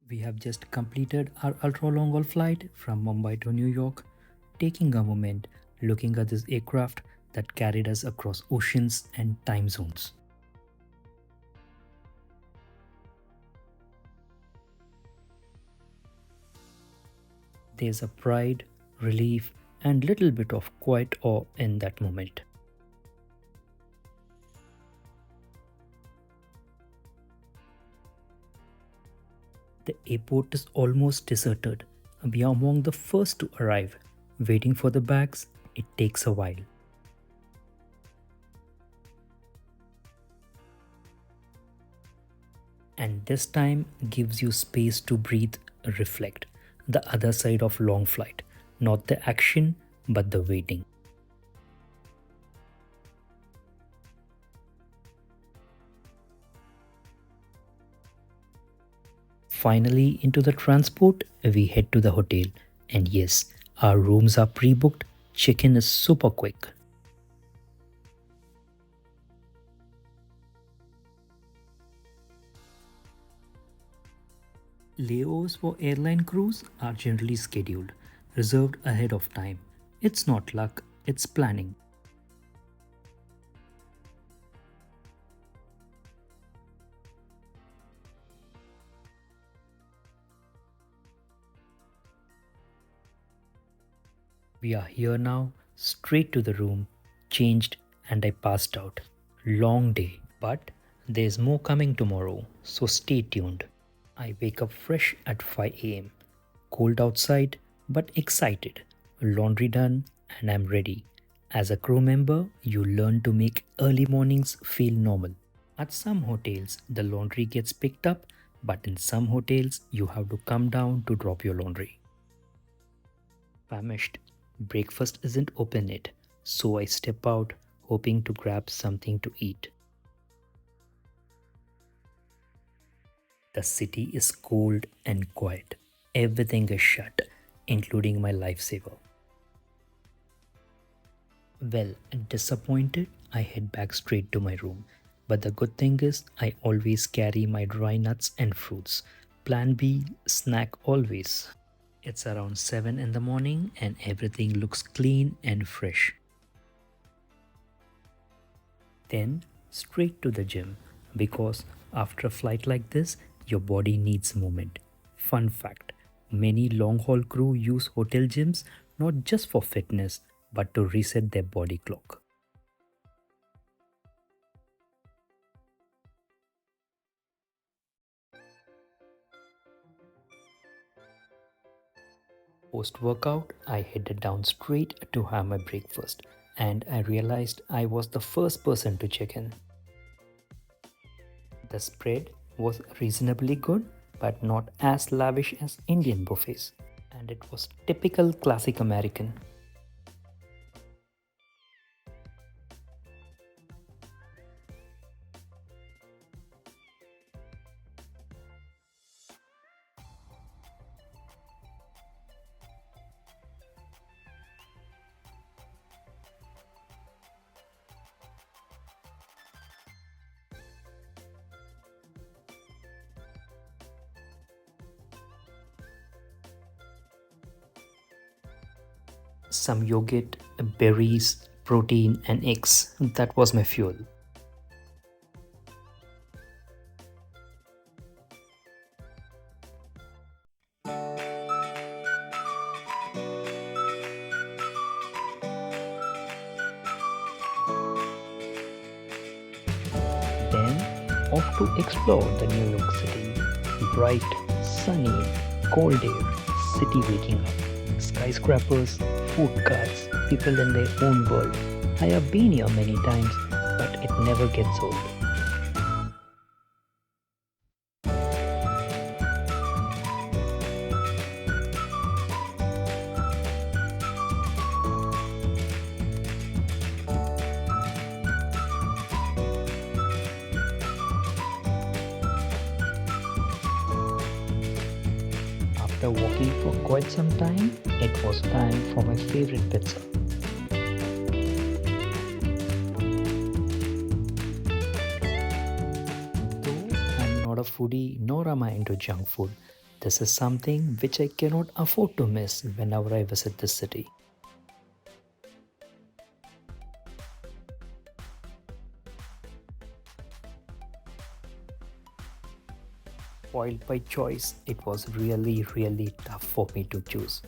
We have just completed our ultra long haul flight from Mumbai to New York, taking a moment looking at this aircraft that carried us across oceans and time zones. There's a pride, relief, and little bit of quiet awe in that moment. The airport is almost deserted. We are among the first to arrive. Waiting for the bags, it takes a while. And this time gives you space to breathe, reflect. The other side of long flight, not the action, but the waiting. Finally, into the transport, we head to the hotel. And yes, our rooms are pre booked, check in is super quick. Layovers for airline crews are generally scheduled, reserved ahead of time. It's not luck, it's planning. We are here now, straight to the room, changed, and I passed out. Long day, but there's more coming tomorrow, so stay tuned. I wake up fresh at 5 am. Cold outside, but excited. Laundry done, and I'm ready. As a crew member, you learn to make early mornings feel normal. At some hotels, the laundry gets picked up, but in some hotels, you have to come down to drop your laundry. Famished. Breakfast isn't open yet, so I step out, hoping to grab something to eat. The city is cold and quiet. Everything is shut, including my lifesaver. Well, disappointed, I head back straight to my room. But the good thing is, I always carry my dry nuts and fruits. Plan B, snack always. It's around 7 in the morning and everything looks clean and fresh. Then, straight to the gym because after a flight like this, your body needs movement. Fun fact, many long haul crew use hotel gyms not just for fitness but to reset their body clock. Post workout, I headed down straight to have my breakfast and I realized I was the first person to check in. The spread was reasonably good but not as lavish as Indian buffets, and it was typical classic American. Some yogurt, berries, protein, and eggs. That was my fuel. Then, off to explore the New York City. Bright, sunny, cold air, city waking up. Skyscrapers, food carts, people in their own world. I have been here many times, but it never gets old. After walking for quite some time, it was time for my favorite pizza. Though I'm not a foodie nor am I into junk food, This is something which I cannot afford to miss whenever I visit this city. Spoiled by choice, it was really tough for me to choose.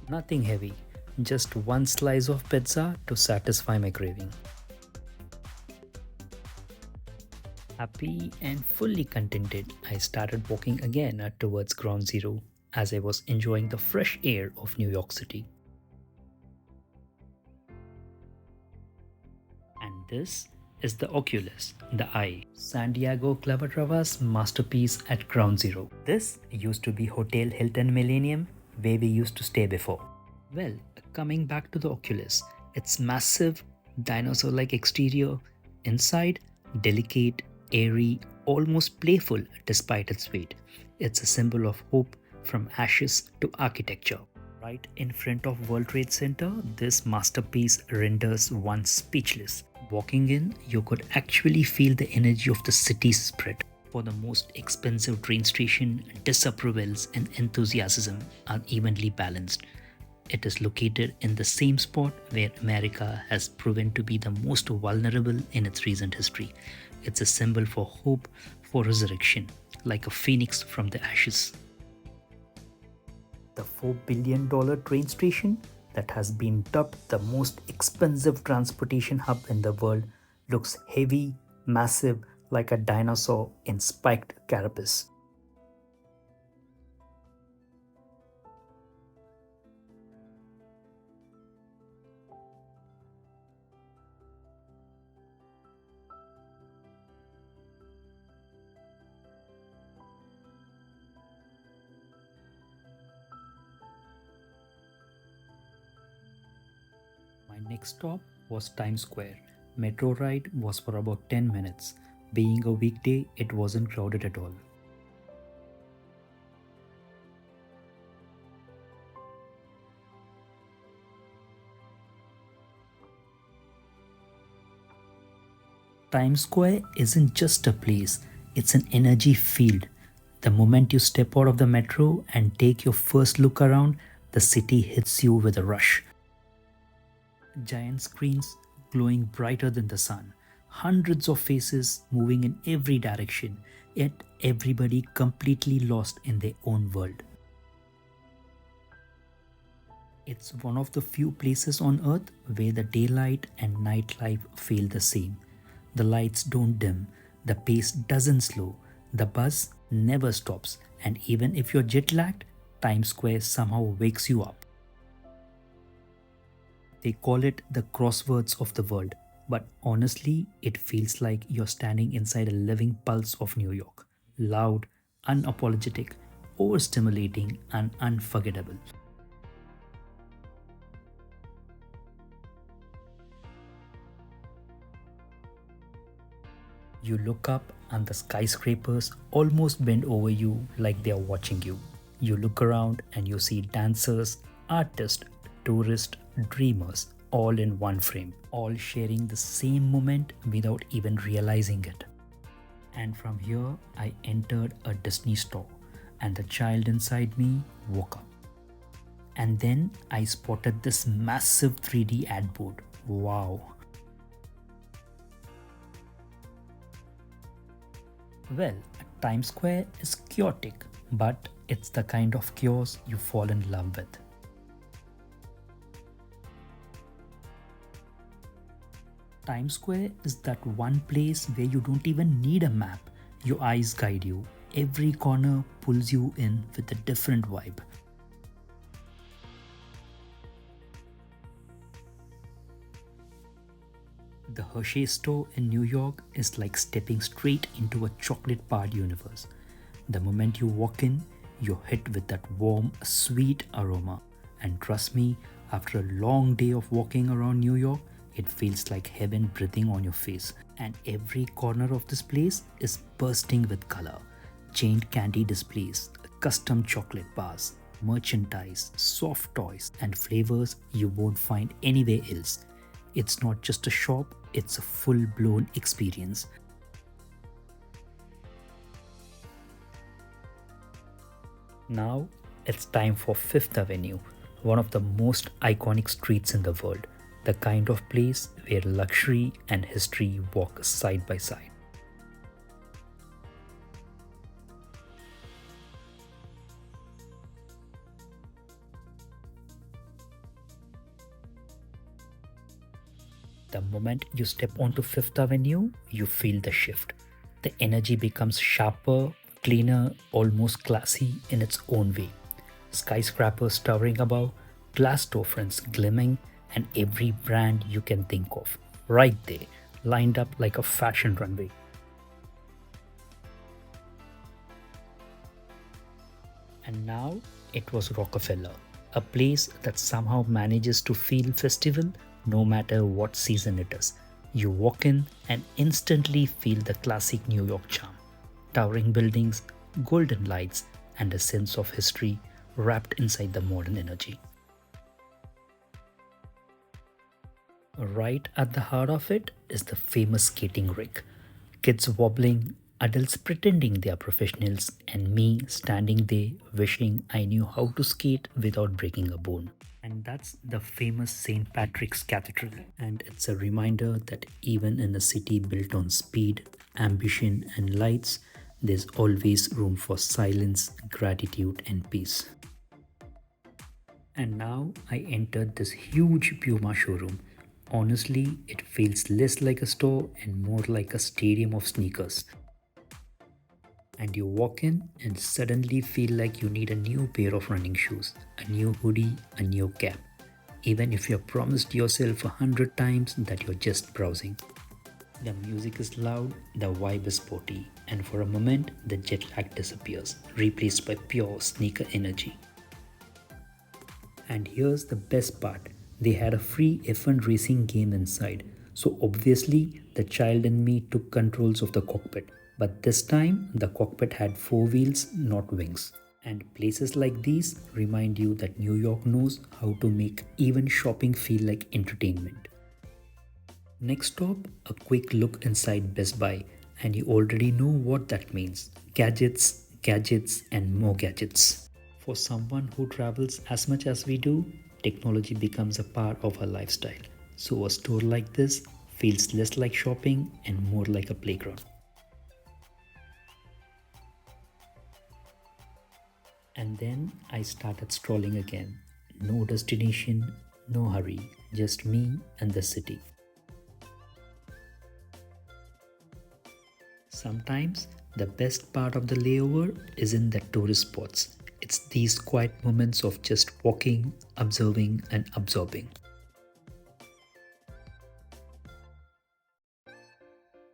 Nothing heavy, just one slice of pizza to satisfy my craving. Happy and fully contented, I started walking again towards Ground Zero as I was enjoying the fresh air of New York City. And this is the Oculus, the Eye, Santiago Clavatrava's masterpiece at Ground Zero. This used to be Hotel Hilton Millennium, where we used to stay before. Well, coming back to the Oculus, its massive, dinosaur-like exterior, inside, delicate, airy, almost playful despite its weight. It's a symbol of hope from ashes to architecture. Right in front of World Trade Center, this masterpiece renders one speechless. Walking in, you could actually feel the energy of the city's spread. For the most expensive train station, disapprovals and enthusiasm are evenly balanced. It is located in the same spot where America has proven to be the most vulnerable in its recent history. It's a symbol for hope, for resurrection, like a phoenix from the ashes. The $4 billion train station that has been dubbed the most expensive transportation hub in the world looks heavy, massive, like a dinosaur in spiked carapace. My next stop was Times Square. Metro ride was for about 10 minutes. Being a weekday, it wasn't crowded at all. Times Square isn't just a place, it's an energy field. The moment you step out of the metro and take your first look around, the city hits you with a rush. Giant screens glowing brighter than the sun, hundreds of faces moving in every direction, yet everybody completely lost in their own world. It's one of the few places on earth where the daylight and nightlife feel the same. The lights don't dim, the pace doesn't slow, the buzz never stops, and even if you're jet lagged, Times Square somehow wakes you up. They call it the crosswords of the world, but honestly, it feels like you're standing inside a living pulse of New York. Loud, unapologetic, overstimulating, and unforgettable. You look up and the skyscrapers almost bend over you like they are watching you. You look around and you see dancers, artists, tourists, dreamers, all in one frame, all sharing the same moment without even realizing it. And from here, I entered a Disney store, and the child inside me woke up. And then I spotted this massive 3D ad board. Wow. Well, Times Square is chaotic, but it's the kind of chaos you fall in love with. Times Square is that one place where you don't even need a map. Your eyes guide you. Every corner pulls you in with a different vibe. The Hershey store in New York is like stepping straight into a chocolate-barred universe. The moment you walk in, you're hit with that warm, sweet aroma. And trust me, after a long day of walking around New York, it feels like heaven breathing on your face. And every corner of this place is bursting with color. Giant candy displays, custom chocolate bars, merchandise, soft toys, and flavors you won't find anywhere else. It's not just a shop, it's a full blown experience. Now it's time for Fifth Avenue, one of the most iconic streets in the world, the kind of place where luxury and history walk side by side. The moment you step onto Fifth Avenue, you feel the shift. The energy becomes sharper, cleaner, almost classy in its own way. Skyscrapers towering above, glass storefronts glimmering, and every brand you can think of, right there, lined up like a fashion runway. And now it was Rockefeller, a place that somehow manages to feel festival no matter what season it is. You walk in and instantly feel the classic New York charm. Towering buildings, golden lights, and a sense of history wrapped inside the modern energy. Right at the heart of it is the famous skating rink. Kids wobbling, adults pretending they are professionals, and me standing there wishing I knew how to skate without breaking a bone. And that's the famous St. Patrick's Cathedral. And it's a reminder that even in a city built on speed, ambition, and lights, there's always room for silence, gratitude, and peace. And now I entered this huge Puma showroom. Honestly, it feels less like a store and more like a stadium of sneakers. And you walk in and suddenly feel like you need a new pair of running shoes, a new hoodie, a new cap. Even if you've promised yourself 100 times that you're just browsing. The music is loud, the vibe is sporty, and for a moment the jet lag disappears, replaced by pure sneaker energy. And here's the best part, they had a free F1 racing game inside, so obviously the child in me took controls of the cockpit. But this time the cockpit had four wheels, not wings. And places like these remind you that New York knows how to make even shopping feel like entertainment. Next stop, a quick look inside Best Buy, and you already know what that means. Gadgets, gadgets, and more gadgets. For someone who travels as much as we do, technology becomes a part of our lifestyle. So a store like this feels less like shopping and more like a playground. And then I started strolling again. No destination, no hurry, just me and the city. Sometimes the best part of the layover is in the tourist spots. It's these quiet moments of just walking, observing, and absorbing.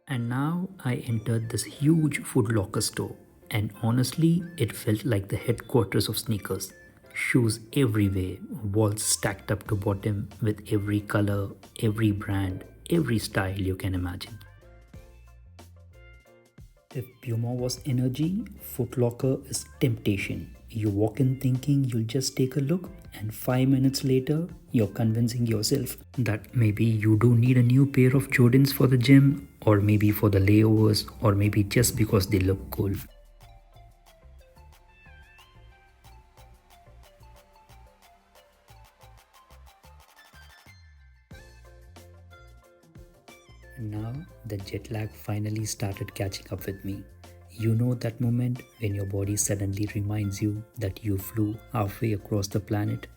And now I entered this huge Foot Locker store, and honestly, it felt like the headquarters of sneakers. Shoes everywhere, walls stacked up to bottom with every color, every brand, every style you can imagine. If Puma was energy, Foot Locker is temptation. You walk in thinking you'll just take a look, and 5 minutes later, you're convincing yourself that maybe you do need a new pair of Jordans for the gym, or maybe for the layovers, or maybe just because they look cool. And now the jet lag finally started catching up with me. You know that moment when your body suddenly reminds you that you flew halfway across the planet?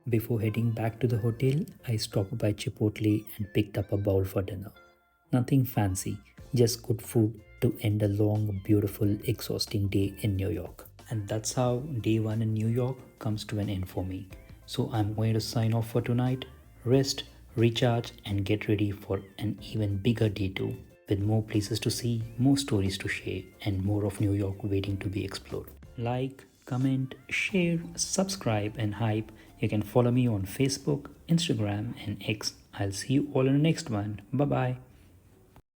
Before heading back to the hotel, I stopped by Chipotle and picked up a bowl for dinner. Nothing fancy, just good food to end a long, beautiful, exhausting day in New York. And that's how day one in New York comes to an end for me. So I'm going to sign off for tonight, rest, recharge, and get ready for an even bigger day two, with more places to see, more stories to share, and more of New York waiting to be explored. Like, comment, share, subscribe, and hype. You can follow me on Facebook, Instagram, and X. I'll see you all in the next one. Bye bye.